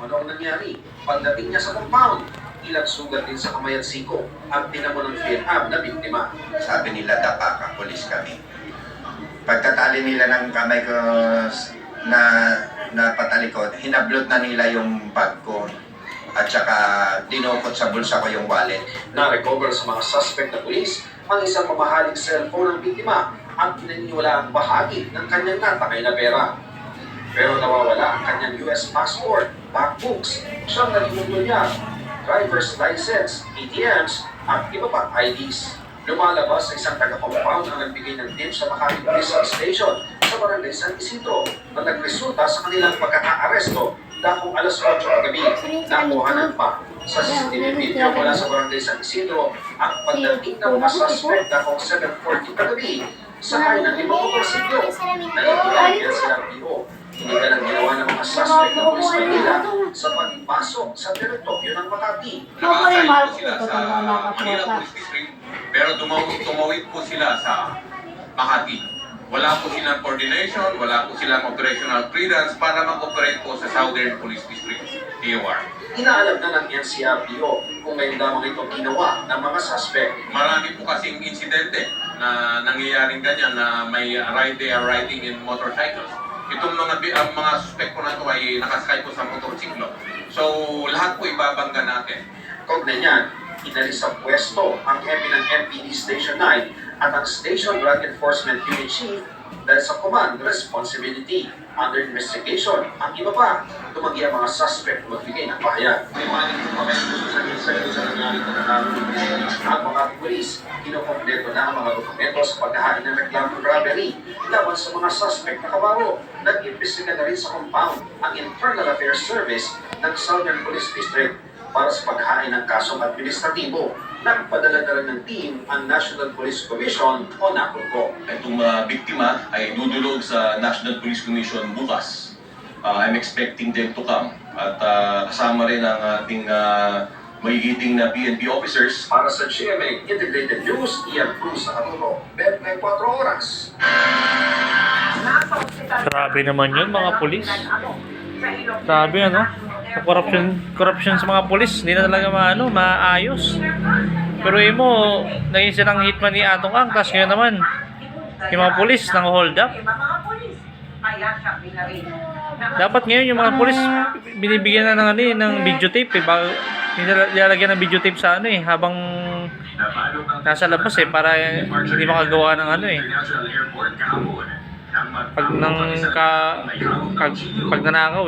ano ang nangyari. Pagdating niya sa compound, ilang sugat din sa kamay at siko ang tinamo ng PhilHab na biktima. Sabi nila pulis kami. Pagkatali nila ng kamay ko na patalikod, hinablot na nila yung bag ko. At saka dinukot sa bulsa ko yung wallet. Na-recover sa mga suspect na pulis ang isang mamahaling cellphone ng biktima at pinaniniwalaang bahagi ng kanyang natakay na pera. Pero nawawala ang kanyang US passport, bankbooks, siyang naging dolyar, driver's license, ATMs, at iba pang IDs. Lumalabas sa isang taga-compound ang nagbigay ng tip sa Makati Police Substation sa Barangay San Isidro na nagresulta sa kanilang pagkaka-aresto dakong alas 8 ng gabi. Nakuhanan pa sa CCTV video mula sa Barangay San Isidro ang pagdating ng mga suspect dakong 7:40 ng gabi sakay ng 5 motorsiklo na nagtulay sa LTO. Hindi ka lang ginawa ng mga suspect ng Police Manila sa pagpasok sa teritoryo ng Makati. Nakasay po sila sa Manila Police District, pero tumawid po sila sa Makati. Wala po silang coordination, wala po silang operational clearance para mag-operate po sa Southern Police District, TOR. Inaalam na ng NCRPO kung ngayon lamang ito ginawa ng mga suspect. Marami po kasing insidente na nangyayaring ganyan na they are riding in motorcycles. Itong mga suspect po na ito ay nakasakay po sa motorsiklo. So, lahat po ibabangga natin. Kaugnay niyan, inalis sa pwesto ang MP ng MPD Station 9 at ang Station Drug Enforcement Unit Chief dahil sa command responsibility. Under investigation, ang iba pa, tumanggi ang mga suspect na magbigay ng pahayag. May maling dokumento sa inserto sa nangyari na nararamdaman. Ang mga pulis, kinukompleto na ang mga dokumento sa paghahain ng reklamo robbery laban sa mga suspect na kabaro. Nag-imbestiga na rin sa compound ang Internal Affairs Service ng Southern Police District para sa paghahain ng kasong administratibo. Nagpadala na rin ng team ang National Police Commission o NAPOLCO. Itong biktima ay dudulog sa National Police Commission bukas. I'm expecting them to come. At kasama rin ang ating magigiting na PNP officers. Para sa GMA Integrated News, Ian Cruz sa Katulo, 24 oras. Grabe naman yun, mga pulis. Grabe, ano? Corruption sa mga pulis, hindi na talaga maayos. Pero yun mo, naging silang hitman ni Atong Ang, tapos ngayon naman, yung mga pulis nang hold up. Dapat ngayon yung mga pulis binibigyan na ng videotape nilalagyan ng videotape sa habang nasa labas para hindi makagawa ng pag nanakaw